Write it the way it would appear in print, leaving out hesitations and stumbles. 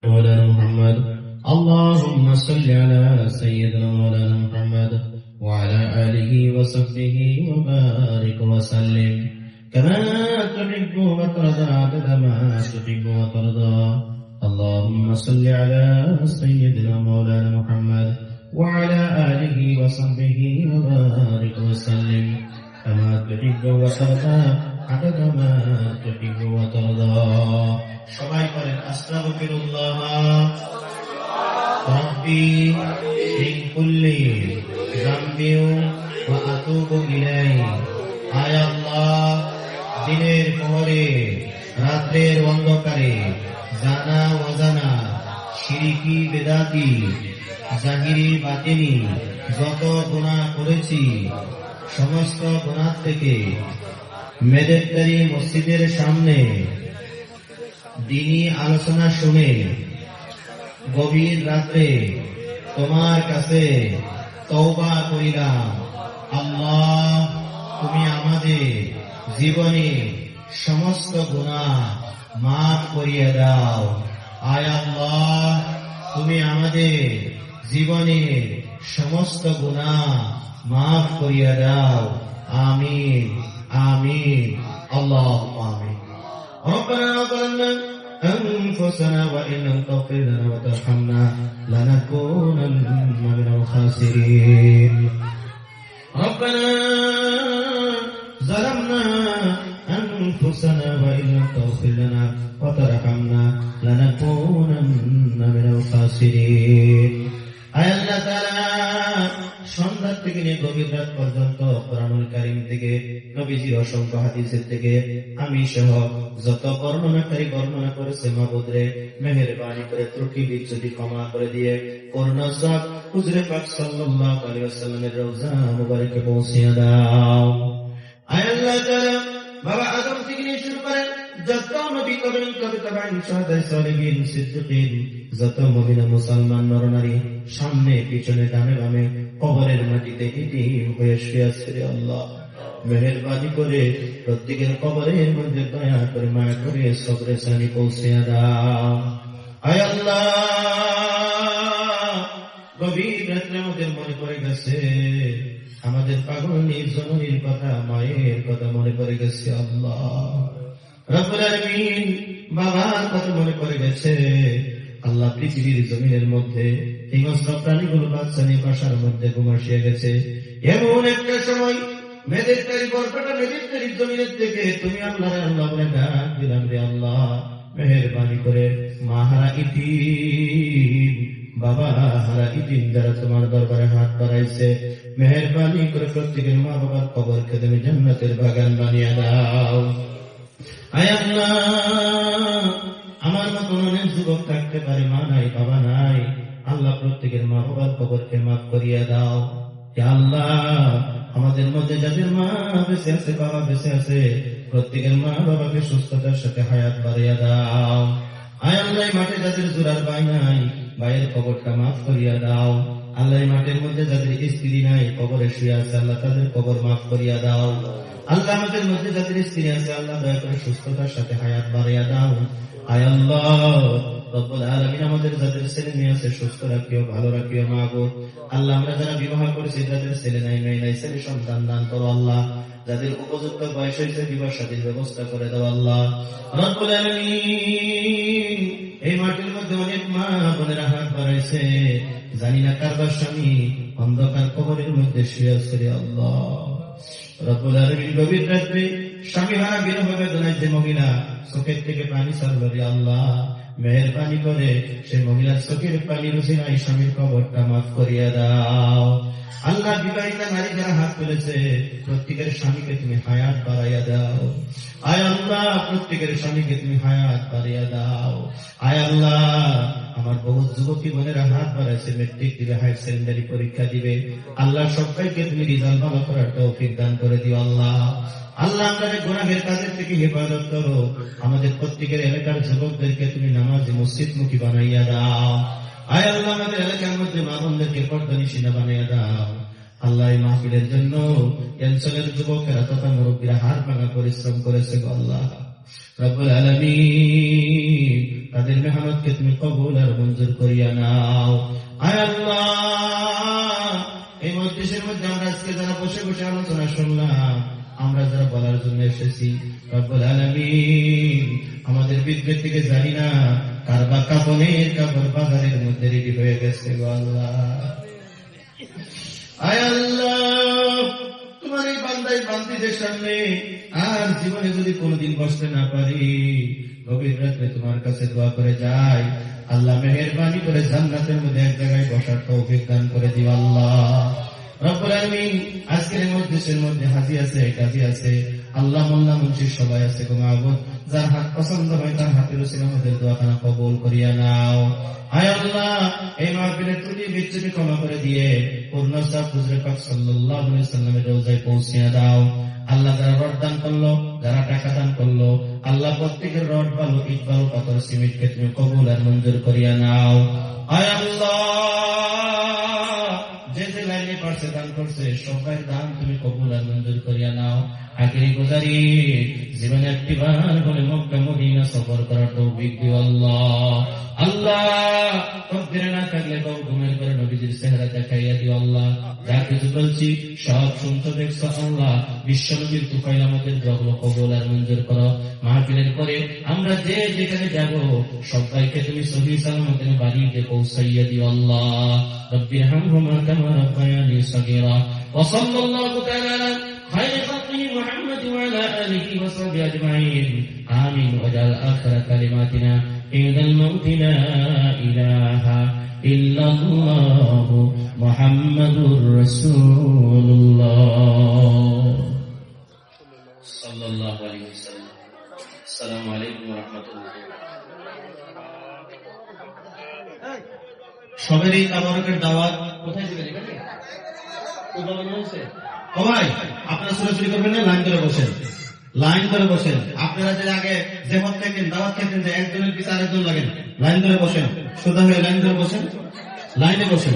مولانا محمد. اللهم صل على سيدنا مولانا محمد وعلى آله وصحبه وبارك وسلم كما تحب وترضى عدد ما تحب وترضى. اللهم صل على سيدنا مولانا محمد وعلى آله وصحبه وبارك وسلم كما تحب وترضى عدد ما تحب وترضى. সবাই করেন আস্তাগফিরুল্লাহ রাব্বি মিন কুল্লি যামবিন ওয়া আতুবু ইলাইহি। আয় আল্লাহ, দিনের প্রহরে, রাতের অন্ধকারে, জানা অজানা, শিরকি বেদাতি, জাহিরি বাতিনি যত গুনাহ করেছি, সমস্ত গুনাহ থেকে মেদেরতারি মসজিদের সামনে দিনী আলোচনা শুনে গভীর রাতে তোমার কাছে তওবা করিলাম। আল্লাহ, তুমি আমাদের জীবনে সমস্ত গুনাহ মাফ করিয়ে দাও। আয় আল্লাহ, তুমি আমাদের জীবনে সমস্ত গুনাহ মাফ করিয়ে দাও। আমিন আমিন আল্লাহুম্মা আমিন। ربنا ظلمنا أنفسنا وإن لم تغفر لنا وترحمنا لنكونن من الخاسرين. ربنا ظلمنا أنفسنا وإن لم تغفر لنا وترحمنا لنكونن من الخاسرين. আল্লাহ তাআলা সন্ধ্যা থেকে নিয়ে গভীর রাত পর্যন্ত কোরআনুল কারীম থেকে, নবীজির অসংখ্য হাদিসের থেকে আমি সহ যত বর্ণনাকারী বর্ণনা করেছে, মাবুদরে মেহেরবানি করে ত্রুটি বিচ্যুতি ক্ষমা করে দিয়ে করুণা সাপ হুজুরে পাক সাল্লাল্লাহু আলাইহি ওয়াসাল্লামের রওজা মুবারকে পৌঁছিয়ে দাও। আয় আল্লাহ তাআলা, বাবা আদম থেকে নিয়ে শুরু করেন যত নবী কবেন কবে তাবাইন শাহাদাত সালিহিন সিদ্দিকিন, যত মুমিন মুসলমান নরনারী সামনে পিছনে ডানে বামে কবরের মাটিতে ইতিম হয়ে শুয়ে আছে, রে আল্লাহ মেহেরবানি করে প্রত্যেকের কবরের মধ্যে দয়া করে মায়া করে সবরে সানি পৌঁছে দাও। আয় আল্লাহ, গভীর রাত্রে আমাদের মনে পড়ে গেছে আমাদের পাগল জননীর কথা, মায়ের কথা মনে পড়ে গেছে। আল্লাহ রব্বুল আলামিন, বাবার কথা মনে পড়ে গেছে। আল্লাহ, পৃথিবীর জমিনের মধ্যে হিংস্র প্রাণীগুলো বাচ্চা নিয়ে বাসার মধ্যে ঘুমাসিয়ে গেছে। এমন একটা সময় মেদেরকারী বরকটা মেদেরকারী জমিনের থেকে তুমি আল্লাহ আল্লাহ বলে ডাক দিলাম, রে আল্লাহ মেহেরবানি করে মাহারা ইতিম, বাবা হারা ইতিম যারা তোমার দরবারে হাত বাড়াইছে, মেহেরবানি করে প্রত্যেকের মা বাবার কবরকে তুমি জান্নাতের বাগান বানিয়ে দাও। আয় আল্লাহ, আমার মতো অনেক যুবক থাকতে পারে, মা নাই বাবা নাই, আল্লাহ প্রত্যেকের মা বাবার কবরকে মাফ করিয়া দাও। আল্লাহ, আমাদের মধ্যে যাদের মা বেঁচে আছে, বাবা বেঁচে আছে, প্রত্যেকের মা বাবাকে সুস্থতার সাথে হায়াত বাড়িয়া দাও। আয় আল্লাহ, মাঠে যাদের জোড়ার ভাই নাই, ভাইয়ের কবরটা মাফ করিয়া দাও। আল্লাহ, মাঠের মধ্যে যাদের স্ত্রী নাই, কবরে শুয়ে আছে, আল্লাহ তাদের কবর মাফ করিয়া দাও। আল্লাহ, আমাদের মধ্যে যাদের স্ত্রী আছে, আল্লাহ দয়া করে সুস্থতার সাথে হায়াত বাড়িয়া দাও। আয় আল্লাহ রব্বুল আলামিন, আমাদের যাদের ছেলে মেয়ে আছে সুস্থ রাখিও, ভালো রাখিও মাগো। আল্লাহ, আমরা যারা বিবাহ করেছি যাদের ছেলে নাই মেয়ে নাই, ছেলে সন্তান দান করো আল্লাহ। যাদের উপযুক্ত বয়স হয়েছে বিবাহ শাদীর ব্যবস্থা করে দাও আল্লাহ রব্বুল আলামিন। এই মাটির মধ্যে অনেক মা বোনেরা হাত বাড়াইছে, জানি না কারবার স্বামী অন্ধকার কবরের মধ্যে শুয়ে আছে, রে আল্লাহ রব্বুল আলামিন। গভীর রাত্রে স্বামী হারা বিরহ বেদনায় যে মহিলা চোখের থেকে পানি ছাড়লো, রে আল্লাহ মেহেরবানি করে সে মহিলার চোখের পানির উসিলায় স্বামীর কবরটা মাফ করিয়া দাও। আল্লাহ, বিবাহিতা নারী যারা হাত তুলেছে প্রত্যেকের স্বামীকে তুমি হায়াত বাড়াইয়া দাও। আয় আল্লাহ, প্রত্যেকের স্বামীকে তুমি হায়াত বাড়াইয়া দাও। আয় আল্লাহ, আমার বহু যুবতী বোনেরা হাত বাড়াইছে, মেট্রিক দিবে, হায়ার সেকেন্ডারি পরীক্ষা দিবে, আল্লাহ সবাইকে তুমি রিজাল্ট ভালো করার তৌফিক দান করে দিও আল্লাহ। আল্লাহ, আমাদের গুনাহের কাজের থেকে হেফাজত করো। আমাদের প্রত্যেকের এলাকার যুবকদেরকে তুমি নামাজি মসজিদমুখী বানাইয়া দাও। আয় আল্লাহ, আমাদের এলাকার মধ্যে মা বোনদেরকে পর্দানিশীনা বানাইয়া দাও। আল্লাহ, এই মাহফিলের জন্য অঞ্চলের যুবকেরা তথা মুরব্বীরা হাড় ভাঙা পরিশ্রম করেছে। আল্লাহ, রব্বুল আলামিন তাদের মেহনতকে তুমি কবুল আর মঞ্জুর করিয়া নাও। আয় আল্লাহ, এই মজলিসের মধ্যে আমরা আজকে যারা বসে বসে আলোচনা শুনলাম, আমরা যারা বলার জন্য এসেছি, রব্বুল আলামিন আমাদের বিদ্যুৎ থেকে জানি না কার বা কাপড়ের কাপড় বাজারের মধ্যে রেডি হয়ে গেছে গো আল্লাহ। আয় আল্লাহ, তোমার এই বান্দিদের সামনে আর জীবনে যদি কোনোদিন বসতে না পারি, গভীর রাত্রে তোমার কাছে দোয়া করে যাই, আল্লাহ মেহেরবানি করে জান্নাতের মধ্যে এক জায়গায় বসার তৌফিক দান করে দিও আল্লাহ। রব্বুল আলামিন আজকের মজলিসের মধ্যে হাজি আছে, কাজী আছে, আল্লাহ মোল্লা মুন্সি সবাই আছে গো মাবুদ, যার হাত পছন্দ হয় তার হাতের উসিলা আমাদের দোয়াখানা কবুল করিয়া নাও। আয় আল্লাহ, এই মাহফিলের ত্রুটি বিচ্যুতি ক্ষমা করে দিয়ে পূর্ণ সাফ হুজুর পাক সাল্লাল্লাহু আলাইহি সাল্লামের রওজায় পৌঁছিয়ে দাও। আল্লাহ যারা রড দান করলো, যারা টাকা দান করলো, আল্লাহ প্রত্যেকের রড বালু ইট বালু পাথর সিমেন্টকে তুমি কবুল আর মঞ্জুর করিয়া নাও। আয় আল্লাহ, যে যে লাইনে পারছে দান করছে, সবাই দান তুমি কবুল আর মঞ্জুর করিয়া নাও। আখিরি গুজারি জীবনে একটিবার হলে মক্কা মদিনা সফর করার তৌফিক দিও আল্লাহ। আল্লাহ তকদিরে না থাকলে কও ঘুমের পরে নবীজির চেহারা দেখাইয়া দিও আল্লাহ। যা কিছু বলছি সব শুনতে দেখছো আল্লাহ, বিশ্ব নবীর তুফাইল আমাদের দোয়াগুলো কবুল আর মঞ্জুর করো। মাহফিলের পরে আমরা যে যেখানে যাব সবাইকে তুমি সহি সালামতে বাড়িতে পৌঁছাইয়া দিও আল্লাহ। রব্বিরহামহুমা কামা রাব্বায়ানি সগীরা। ওয়া সাল্লাল্লাহু তাআলা خير خلقه محمد وعلى آله وصحبه أجمعين آمين. واجعل آخر كلماتنا عند الموت لا إله إلا الله محمد رسول الله صلى الله عليه وسلم. السلام عليكم ورحمة الله. সবেরই তাবারকের দাওয়াত কোথায় দিবেন? এখানে উদ্বোধন হয়েছে। সবাই আপনারা ছোটাছুটি করবেন না, লাইন ধরে বসেন, লাইন ধরে বসেন। আপনারা যে আগে যেমন থাকেন দাওয়াত খেতেন যে একজনের পিছনে আরেকজন লাগেন, লাইন ধরে বসেন, সোজা হয়ে লাইন ধরে বসেন, লাইনে বসেন।